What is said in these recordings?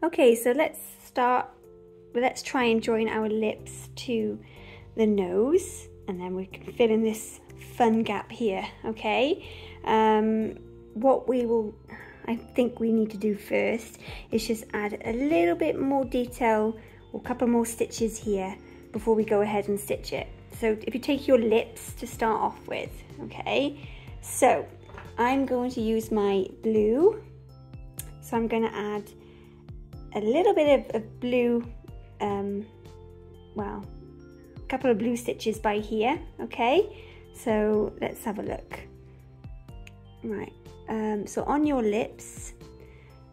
Okay, so let's try and join our lips to the nose, and then we can fill in this fun gap here, okay? What I think we need to do first is just add a little bit more detail, or a couple more stitches here before we go ahead and stitch it. So if you take your lips to start off with, okay? So I'm going to use my blue. So I'm going to add a little bit of blue, well, a couple of blue stitches by here, okay? So let's have a look. Right, so on your lips,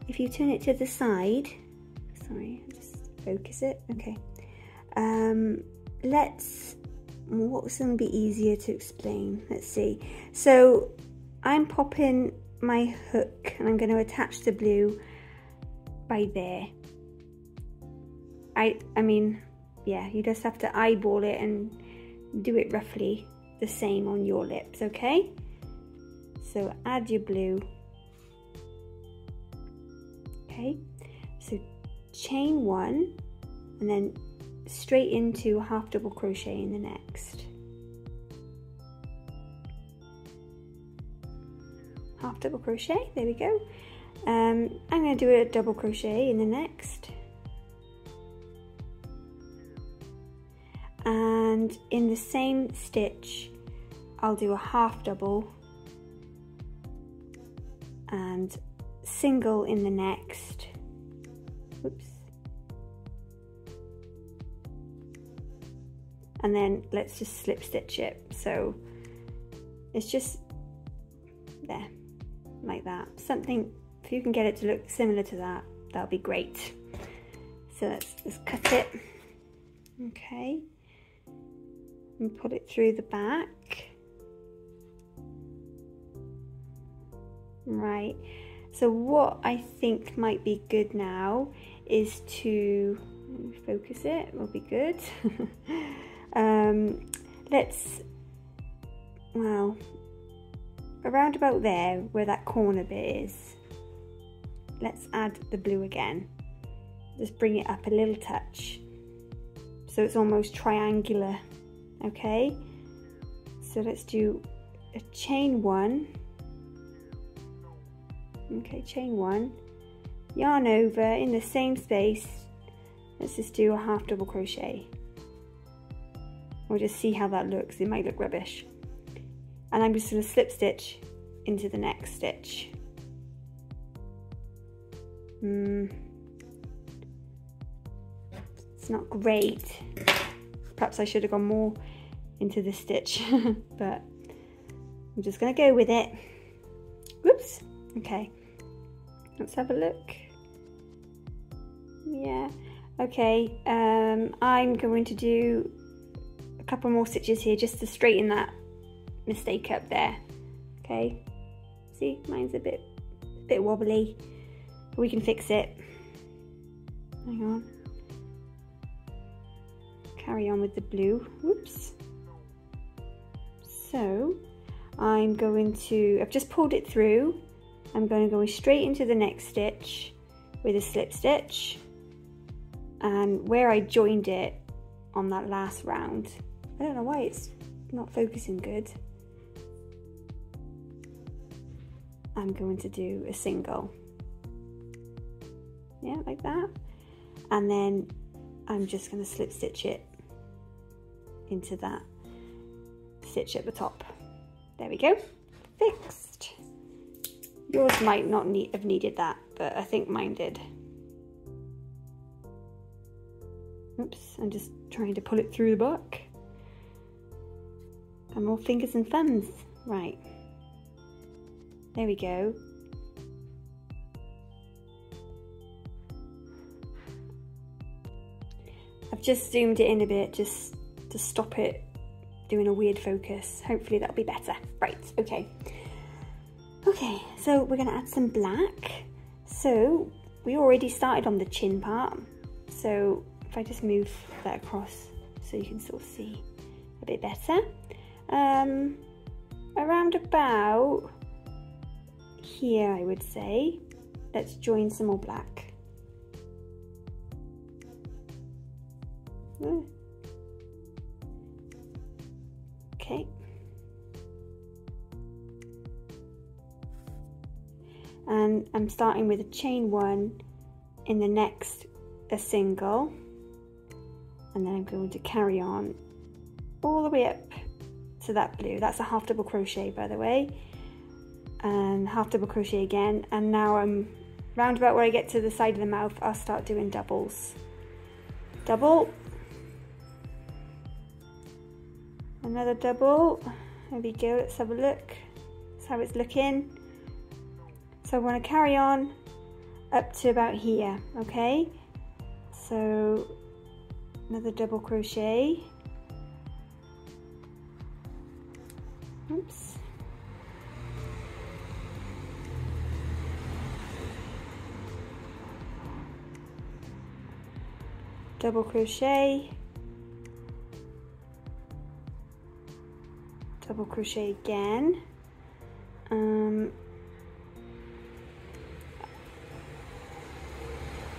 if you turn it to the side, sorry, just focus it, okay. What's going to be easier to explain? Let's see. So I'm popping my hook and I'm going to attach the blue by there. I mean, yeah, you just have to eyeball it and do it roughly the same on your lips, okay? So add your blue. Okay, so chain one and then straight into a half double crochet in the next. Half double crochet, there we go. I'm going to do a double crochet in the next. And in the same stitch, I'll do a half double and single in the next. Oops. And then let's just slip stitch it. So it's just there, like that. Something, if you can get it to look similar to that, that'll be great. So let's just cut it. Okay. And put it through the back. Right, so what I think might be good now is to focus it, will be good. Well, around about there where that corner bit is, let's add the blue again. Just bring it up a little touch so it's almost triangular, okay? So let's do a chain one. Okay, chain one, yarn over in the same space, let's just do a half double crochet. We'll just see how that looks, it might look rubbish. And I'm just going to slip stitch into the next stitch. It's not great, perhaps I should have gone more into this stitch, but I'm just going to go with it. Whoops, okay. Let's have a look. Yeah, okay. I'm going to do a couple more stitches here just to straighten that mistake up there. Okay, see, mine's a bit wobbly, but we can fix it. Hang on. Carry on with the blue. Whoops. So I'm going to, I've just pulled it through. I'm going to go straight into the next stitch with a slip stitch, and where I joined it on that last round, I don't know why it's not focusing good, I'm going to do a single, yeah, like that, and then I'm just going to slip stitch it into that stitch at the top. There we go, fixed. Yours might not have needed that, but I think mine did. Oops, I'm just trying to pull it through the book. And more fingers and thumbs. Right. There we go. I've just zoomed it in a bit just to stop it doing a weird focus. Hopefully that'll be better. Right, okay. Okay, so we're going to add some black. So we already started on the chin part. So if I just move that across so you can sort of see a bit better. Around about here, I would say, let's join some more black. Okay. And I'm starting with a chain 1, in the next a single, and then I'm going to carry on all the way up to that blue. That's a half double crochet, by the way, and half double crochet again. And now I'm round about where I get to the side of the mouth, I'll start doing doubles. Double, another double. There we go, let's have a look. That's how it's looking. So I want to carry on up to about here, okay? So another double crochet. Oops. Double crochet. Double crochet again.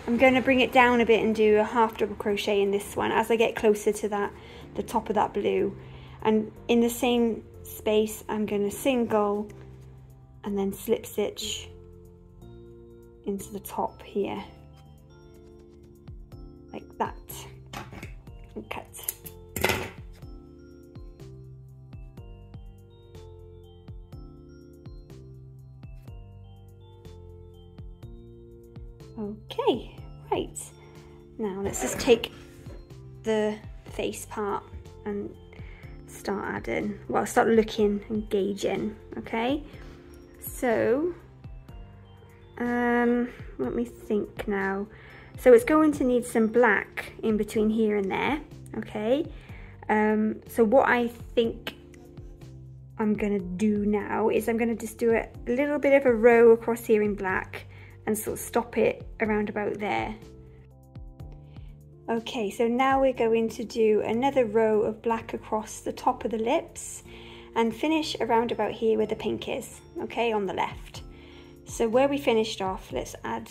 I'm going to bring it down a bit and do a half double crochet in this one as I get closer to the top of that blue. And in the same space, I'm going to single and then slip stitch into the top here, like that, and cut. Okay, right, now let's just take the face part and start adding, well, start looking and gauging, okay? So, let me think now. So it's going to need some black in between here and there, okay? So what I think I'm gonna do now is I'm gonna just do a little bit of a row across here in black and sort of stop it around about there. Okay, so now we're going to do another row of black across the top of the lips and finish around about here where the pink is, okay, on the left. So where we finished off, let's add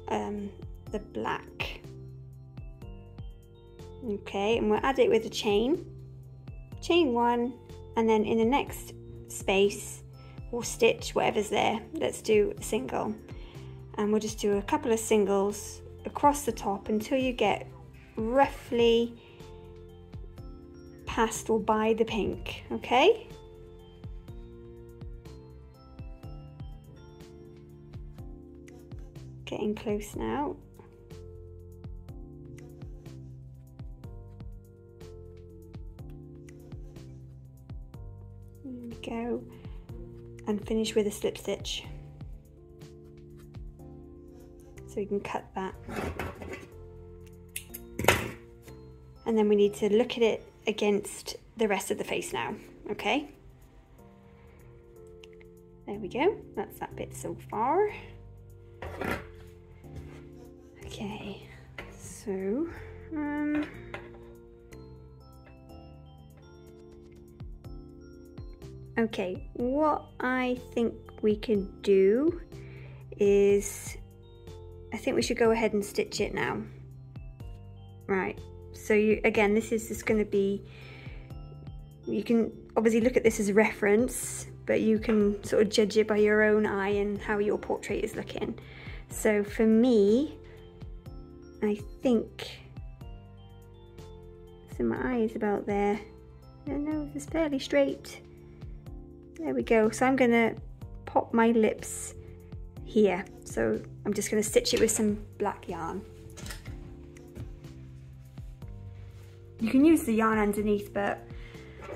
the black. Okay, and we'll add it with a chain 1, and then in the next space or stitch, whatever's there, let's do a single. And we'll just do a couple of singles across the top until you get roughly past or by the pink, okay? Getting close now. There we go. And finish with a slip stitch. So we can cut that. And then we need to look at it against the rest of the face now, okay? There we go, that's that bit so far. Okay, so, okay, what I think we can do is, I think we should go ahead and stitch it now. Right, so again, this is just going to be, you can obviously look at this as a reference, but you can sort of judge it by your own eye and how your portrait is looking. So for me, I think, so my eye is about there, the nose is fairly straight. There we go, so I'm going to pop my lips here. So I'm just going to stitch it with some black yarn. You can use the yarn underneath, but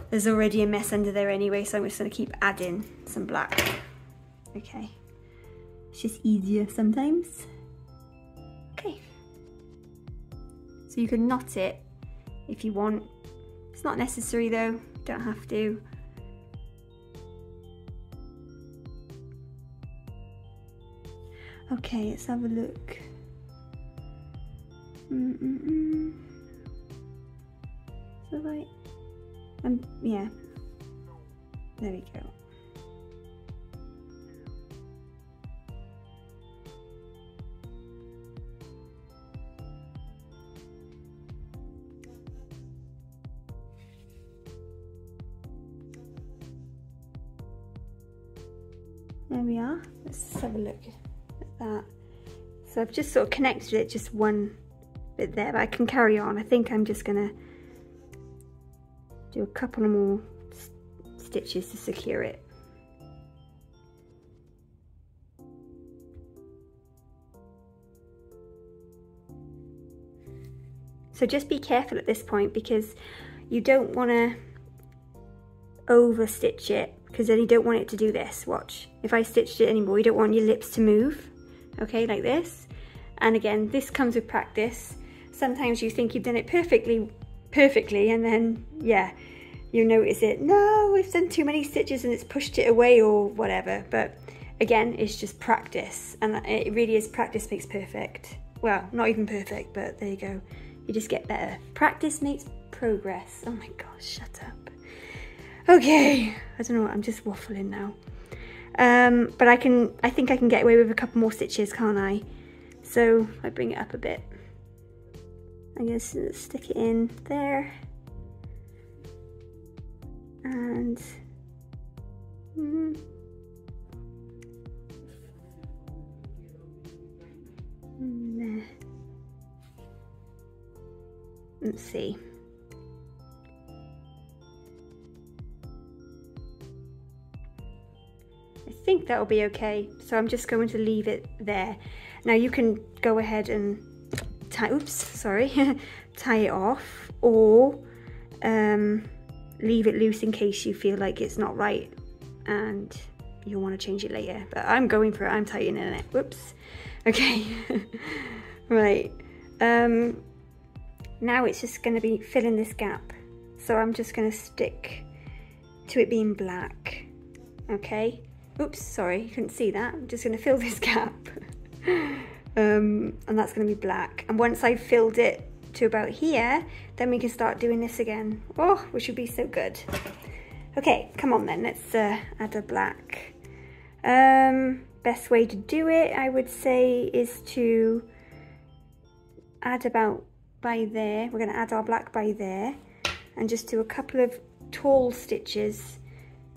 there's already a mess under there anyway, so I'm just going to keep adding some black. Okay, it's just easier sometimes. Okay, so you can knot it if you want. It's not necessary though, don't have to. Okay, let's have a look. So like, yeah, there we go. There we are. Let's have a look at that. So I've just sort of connected it, just one bit there, but I can carry on. I think I'm just gonna do a couple of more stitches to secure it. So just be careful at this point, because you don't want to over stitch it, because then you don't want it to do this. Watch, if I stitched it anymore, you don't want your lips to move, okay, like this. And again, this comes with practice. Sometimes you think you've done it perfectly, and then yeah, you notice it, no, we've done too many stitches and it's pushed it away or whatever. But again, it's just practice, and it really is, practice makes perfect. Well, not even perfect, but there you go. You just get better. Practice makes progress. Oh my gosh, shut up. Okay, I don't know what, I'm just waffling now. But I think I can get away with a couple more stitches, can't I? So I bring it up a bit. I'm going to stick it in there. And there. Let's see. I think that'll be okay. So I'm just going to leave it there. Now you can go ahead and tie it off, or leave it loose in case you feel like it's not right and you'll want to change it later. But I'm going for it, I'm tightening it. Whoops. Okay. Right. Now it's just going to be filling this gap. So I'm just going to stick to it being black. Okay. Oops, sorry, you couldn't see that. I'm just going to fill this gap. And that's going to be black. And once I've filled it to about here, then we can start doing this again. Oh, which would be so good. Okay, come on then, let's add a black. Best way to do it, I would say, is to add about by there. We're going to add our black by there and just do a couple of tall stitches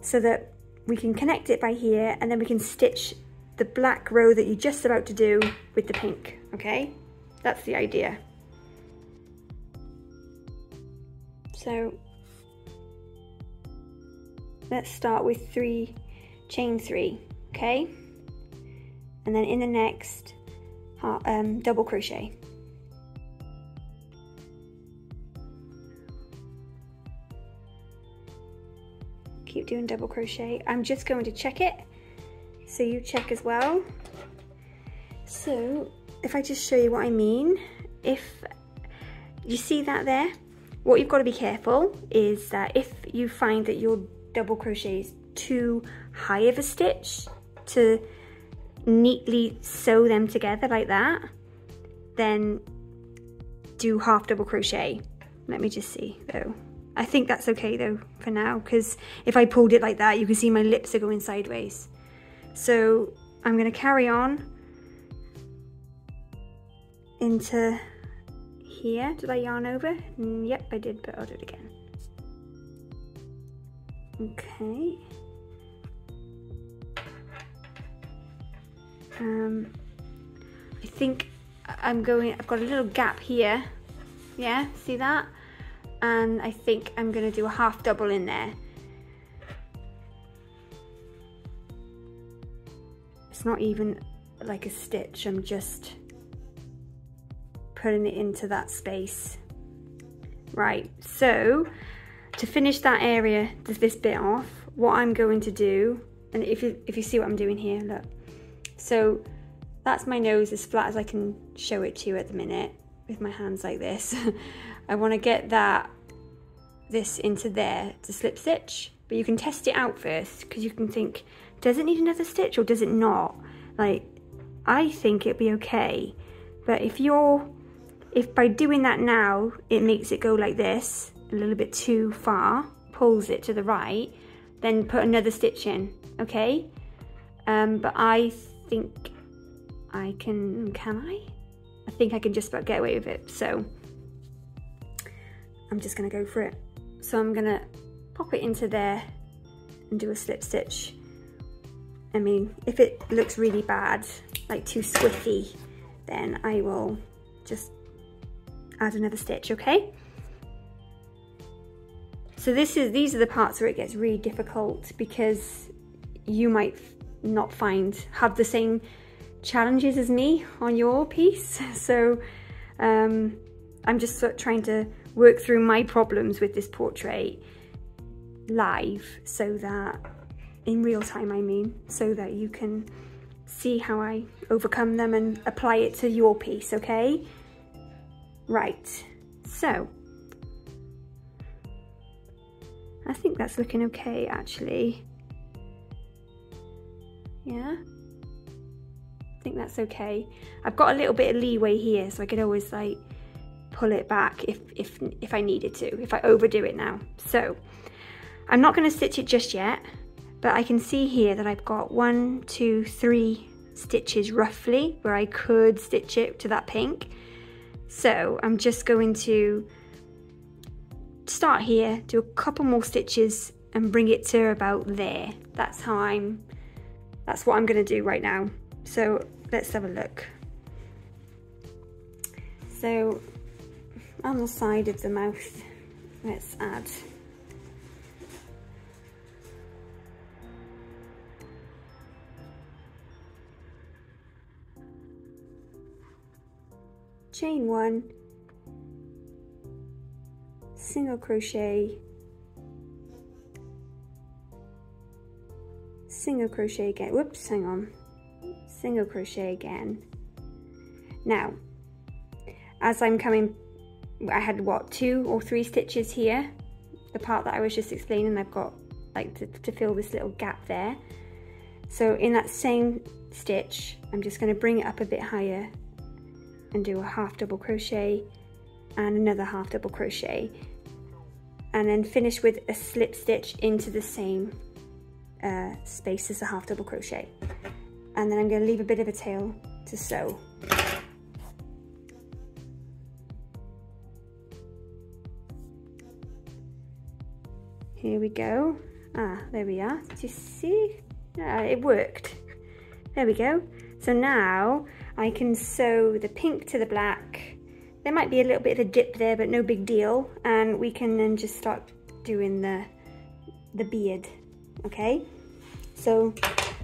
so that we can connect it by here, and then we can stitch the black row that you're just about to do with the pink. Okay, that's the idea. So let's start with chain 3, okay, and then in the next double crochet. Keep doing double crochet. I'm just going to check it, so you check as well. So if I just show you what I mean, if you see that there, what you've got to be careful is that if you find that your double crochet is too high of a stitch to neatly sew them together like that, then do half double crochet. Let me just see though. I think that's okay though for now, because if I pulled it like that, you can see my lips are going sideways. So I'm going to carry on into here. Did I yarn over? Yep, I did, but I'll do it again. Okay. I think I've got a little gap here. Yeah, see that? And I think I'm going to do a half double in there. It's not even like a stitch, I'm just putting it into that space. Right, so to finish that area, this bit off, what I'm going to do, and if you see what I'm doing here, look. So that's my nose as flat as I can show it to you at the minute with my hands like this. I want to get this into there to slip stitch, but you can test it out first, because you can think, does it need another stitch or does it not? Like, I think it'd be okay, but if by doing that now it makes it go like this a little bit too far, pulls it to the right, then put another stitch in, okay? But I think I can I think I can just about get away with it, so I'm just gonna go for it. So I'm gonna pop it into there and do a slip stitch I mean, if it looks really bad, like too squiffy, then I will just add another stitch, okay? So these are the parts where it gets really difficult, because you might not have the same challenges as me on your piece. So I'm just sort of trying to work through my problems with this portrait live, so that in real time, I mean, so that you can see how I overcome them and apply it to your piece, okay? Right, so I think that's looking okay, actually. Yeah, I think that's okay. I've got a little bit of leeway here, so I could always like pull it back if I needed to, if I overdo it now. So I'm not going to stitch it just yet, but I can see here that I've got 1, 2, 3 stitches roughly where I could stitch it to that pink. So I'm just going to start here, do a couple more stitches and bring it to about there. That's what I'm going to do right now. So let's have a look. So on the side of the mouth, let's add chain 1, single crochet, single crochet again, whoops, hang on, single crochet again. Now, as I'm coming, I had what, 2 or 3 stitches here, the part that I was just explaining. I've got like to fill this little gap there. So in that same stitch, I'm just going to bring it up a bit higher and do a half double crochet and another half double crochet, and then finish with a slip stitch into the same space as a half double crochet, and then I'm going to leave a bit of a tail to sew. Here we go. There we are. Did you see? It worked. There we go. So now I can sew the pink to the black. There might be a little bit of a dip there, but no big deal. And we can then just start doing the beard, okay? So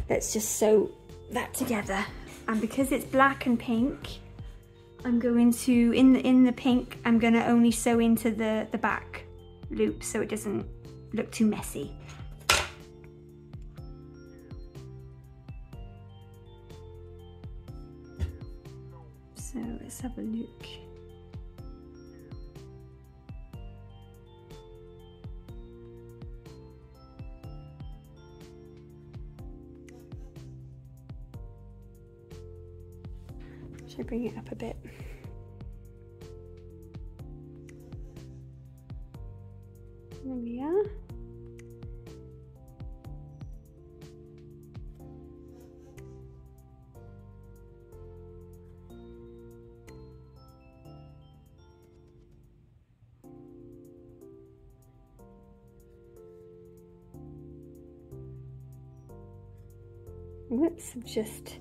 let's just sew that together. And because it's black and pink, I'm going to, in the pink, I'm gonna only sew into the back loop so it doesn't look too messy. So let's have a look. Should I bring it up a bit? There we are. Whoops, I've just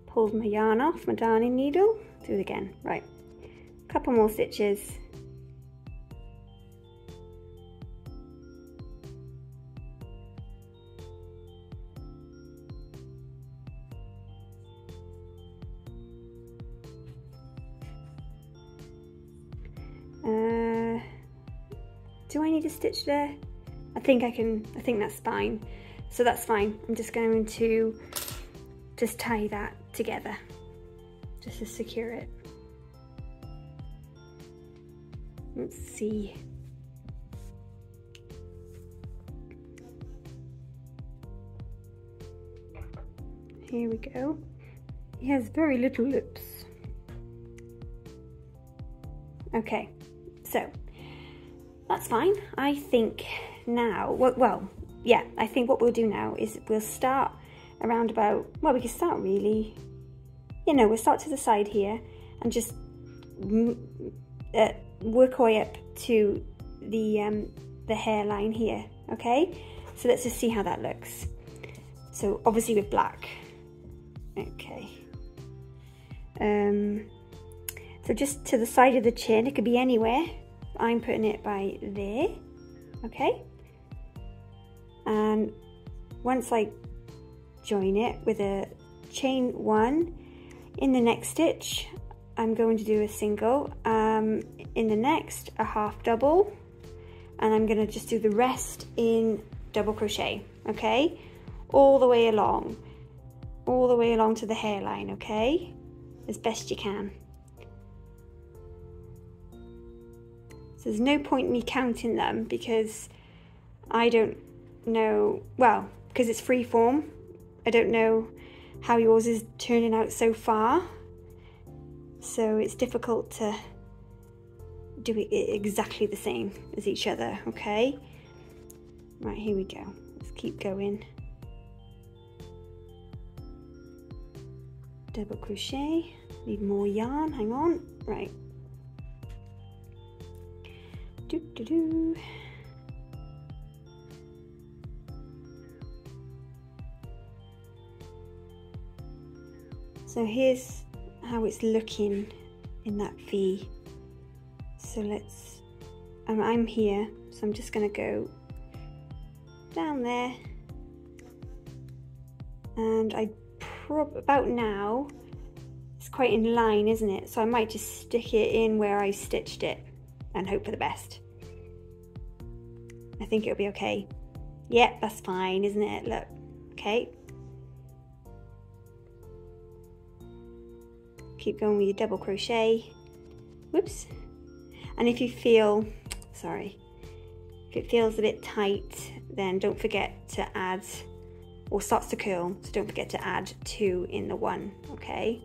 pulled my yarn off my darning needle. Do it again. Right, a couple more stitches. Do I need a stitch there? I think that's fine. So that's fine. I'm just going to just tie that together just to secure it. Let's see. Here we go. He has very little lips. Okay, so that's fine. I think now, well, yeah, I think what we'll do now is we'll start around about, well, we can start really, we'll start to the side here and just work our way up to the hairline here, okay? So let's just see how that looks. So obviously with black. Okay. So just to the side of the chin, it could be anywhere. I'm putting it by there, okay? And once I join it with a chain 1, in the next stitch, I'm going to do a single, in the next, a half double, and I'm gonna just do the rest in double crochet, okay? All the way along to the hairline, okay? As best you can. So there's no point in me counting them because I don't know, well, because it's free form, I don't know how yours is turning out so far. So it's difficult to do it exactly the same as each other, okay? Right, here we go. Let's keep going. Double crochet, need more yarn, hang on, right. Do. So here's how it's looking in that V. So let's, I'm here, so I'm just gonna go down there, and about now, it's quite in line, isn't it? So I might just stick it in where I stitched it and hope for the best. I think it'll be okay. Yep, that's fine, isn't it? Look, okay. Keep going with your double crochet. Whoops. And if you feel, sorry, if it feels a bit tight, then don't forget to add, or starts to curl, so don't forget to add 2 in the 1, okay?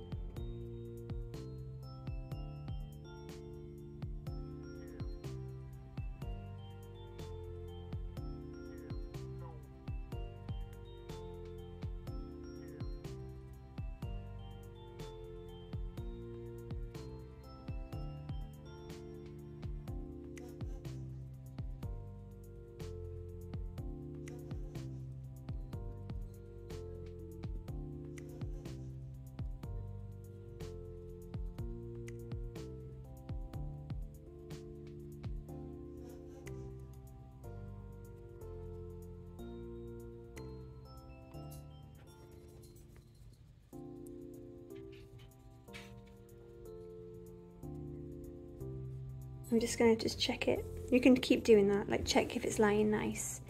I'm just going to check it. You can keep doing that, like check if it's lying nice.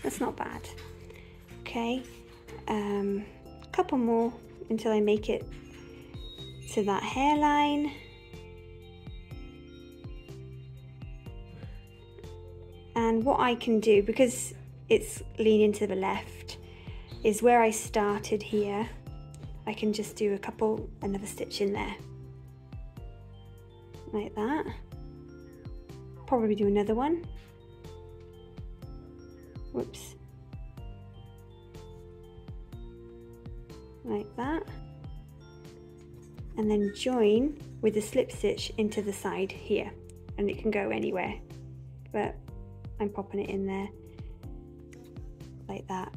That's not bad. Okay, a couple more until I make it to that hairline. And what I can do, because it's leaning to the left, is where I started here, I can just do another stitch in there. Like that. Probably do another one. Whoops. Like that. And then join with the slip stitch into the side here. And it can go anywhere. But I'm popping it in there. Like that.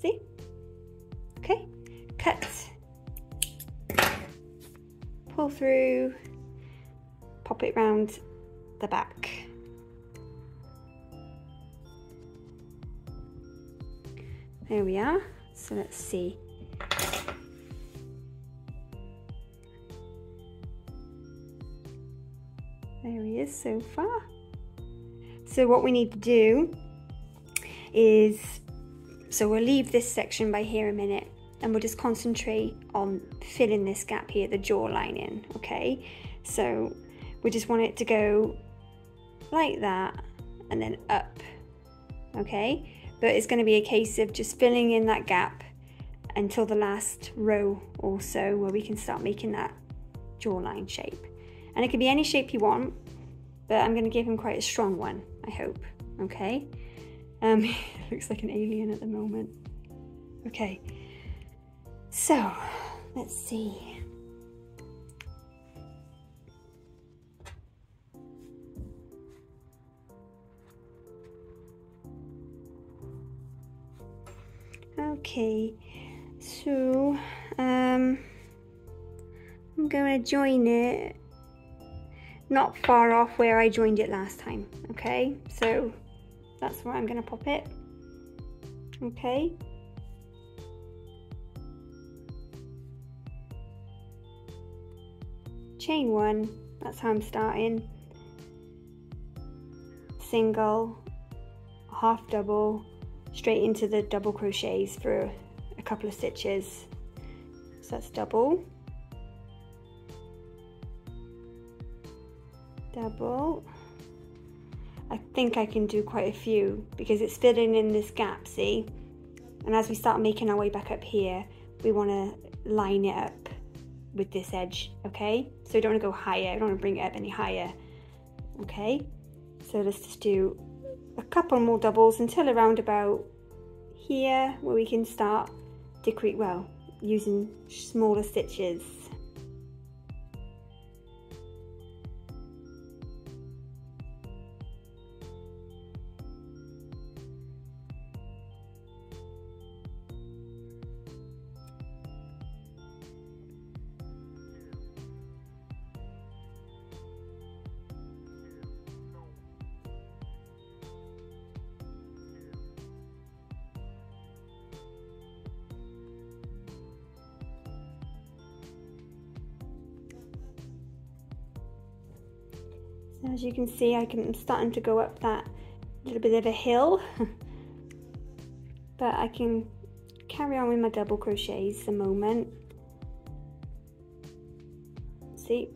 See? Okay. Cut. Pull through. Pop it round the back. There we are. So let's see. There he is so far. So what we need to do is, so we'll leave this section by here a minute and we'll just concentrate on filling this gap here, the jawline in, okay? So we just want it to go like that and then up, okay? But it's going to be a case of just filling in that gap until the last row or so, where we can start making that jawline shape. And it can be any shape you want, but I'm going to give him quite a strong one, I hope, okay? He looks like an alien at the moment. Okay, so let's see. Okay, so I'm going to join it not far off where I joined it last time. Okay, so that's where I'm going to pop it. Okay, chain one, that's how I'm starting. Single, half double, straight into the double crochets for a couple of stitches. So that's double, double. I think I can do quite a few because it's filling in this gap, see? And as we start making our way back up here, we want to line it up with this edge, okay? So we don't want to go higher, I don't want to bring it up any higher, okay? So let's just do a couple more doubles until around about here where we can start using smaller stitches. As you can see, I'm starting to go up that little bit of a hill, but I can carry on with my double crochets a moment. See,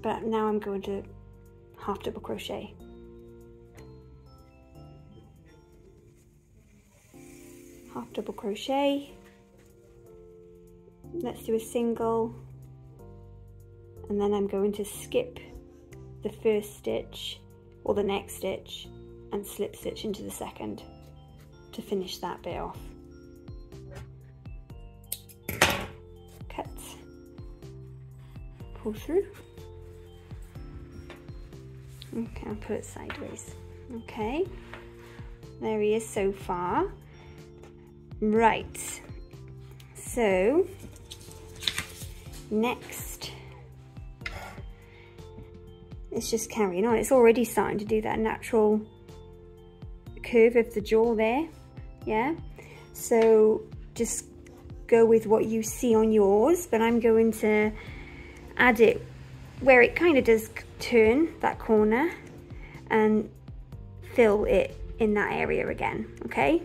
but now I'm going to half double crochet. Half double crochet. Let's do a single, and then I'm going to skip the first stitch or the next stitch and slip stitch into the second to finish that bit off. Cut, pull through. Okay, I'll put it sideways. Okay, there he is so far. Right, so next it's just carrying on. It's already starting to do that natural curve of the jaw there, yeah? So just go with what you see on yours, but I'm going to add it where it kind of does turn that corner and fill it in that area again, okay?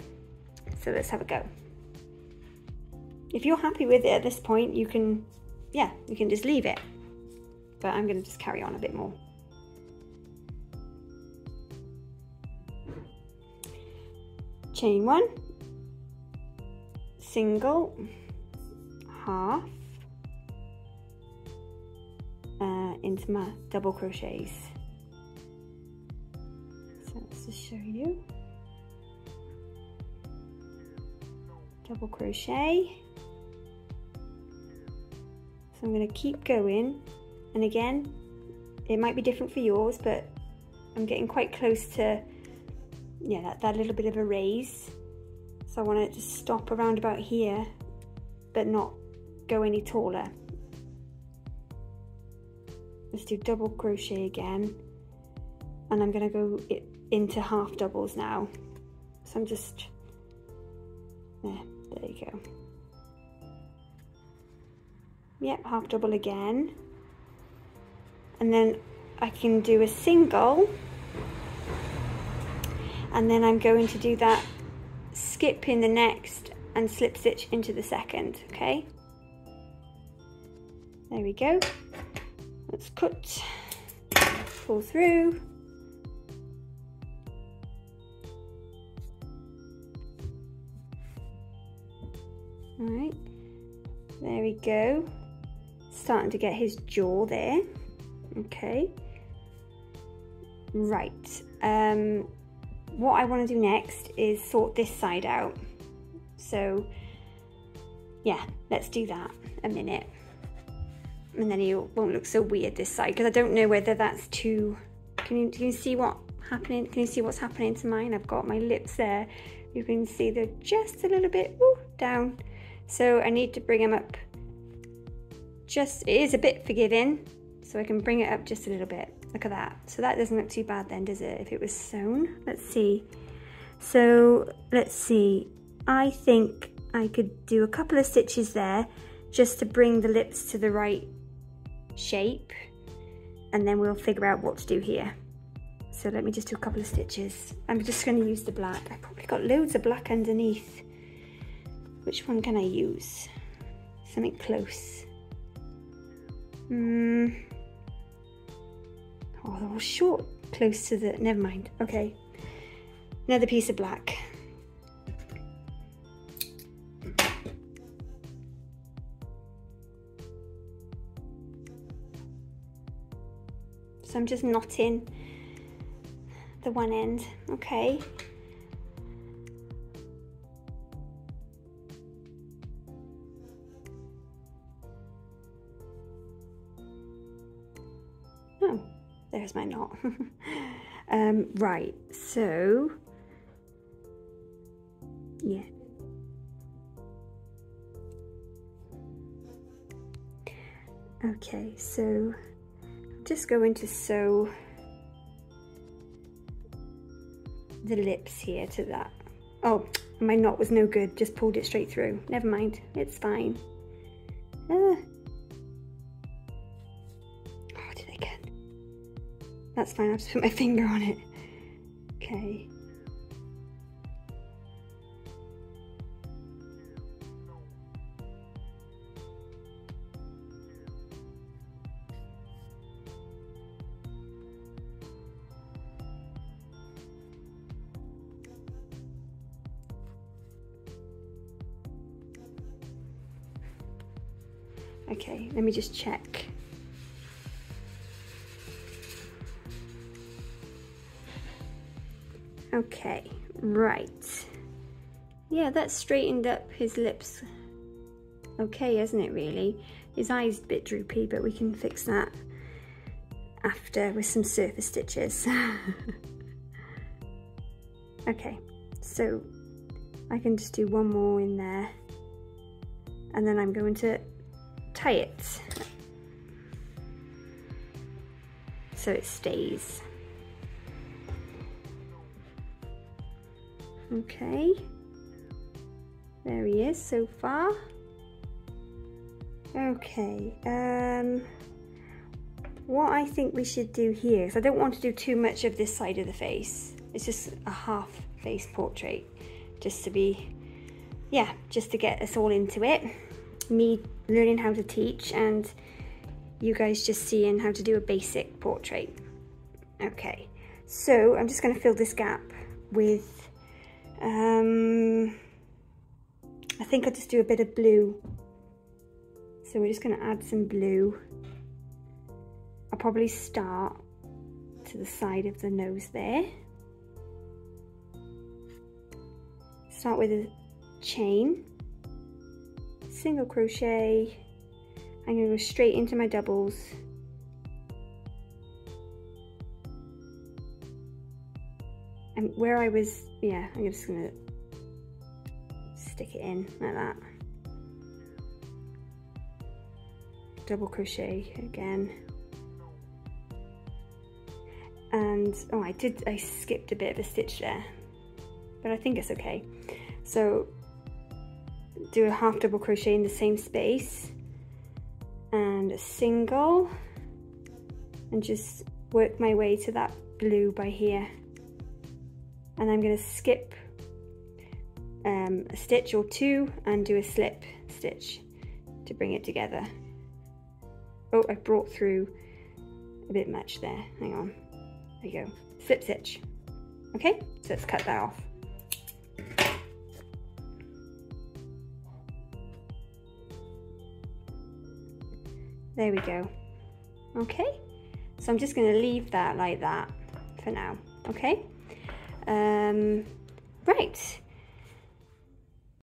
So let's have a go. If you're happy with it at this point, you can just leave it, but I'm going to just carry on a bit more. Chain one, single, half, into my double crochets. So let's just show you. Double crochet. So I'm going to keep going, and again, it might be different for yours, but I'm getting quite close to that little bit of a raise, so I want it to stop around about here but not go any taller. Let's do double crochet again, and I'm going to go into half doubles now, so I'm just there you go. Yep, half double again, and then I can do a single, and then I'm going to do that skip in the next and slip stitch into the second, okay? There we go. Let's cut, pull through. All right, there we go. Starting to get his jaw there, okay? Right, what I want to do next is sort this side out. So yeah, let's do that a minute, and then it won't look so weird this side, because I don't know whether that's too, can you see what's happening? Can you see what's happening to mine? I've got my lips there. You can see they're just a little bit down. So I need to bring them up just, it is a bit forgiving, so I can bring it up just a little bit. Look at that. So that doesn't look too bad then, does it, if it was sewn? Let's see. So let's see, I think I could do a couple of stitches there just to bring the lips to the right shape, and then we'll figure out what to do here. So let me just do a couple of stitches. I'm just going to use the black. I've probably got loads of black underneath. Which one can I use? Something close. Oh, they're all short, close to the, never mind. Okay, another piece of black. So I'm just knotting the one end, okay. Oh, there's my knot. Right, so, yeah. Okay, so I'm just going to sew the lips here to that. Oh, my knot was no good, just pulled it straight through. Never mind, it's fine. Oh, I did it again. That's fine, I'll just put my finger on it. Okay. Okay, let me just check. Okay, right. Yeah, that straightened up his lips. Okay, isn't it really? His eye's a bit droopy, but we can fix that after with some surface stitches. Okay, so I can just do one more in there, and then I'm going to tie it so it stays. Okay, there he is so far. Okay, what I think we should do here, because I don't want to do too much of this side of the face. It's just a half face portrait, just to be, yeah, just to get us all into it. Me learning how to teach and you guys just seeing how to do a basic portrait. Okay, so I'm just going to fill this gap with I think I'll just do a bit of blue. So we're just going to add some blue. I'll probably start to the side of the nose there. Start with a chain, single crochet. I'm going to go straight into my doubles. And where I was, yeah, I'm just going to stick it in like that. Double crochet again. And, oh, I skipped a bit of a stitch there, but I think it's okay. So, do a half double crochet in the same space, and a single, and just work my way to that blue by here. And I'm going to skip a stitch or two and do a slip stitch to bring it together. Oh, I brought through a bit much there. Hang on. There you go. Slip stitch. Okay, so let's cut that off. There we go. Okay, so I'm just going to leave that like that for now. Okay. Right.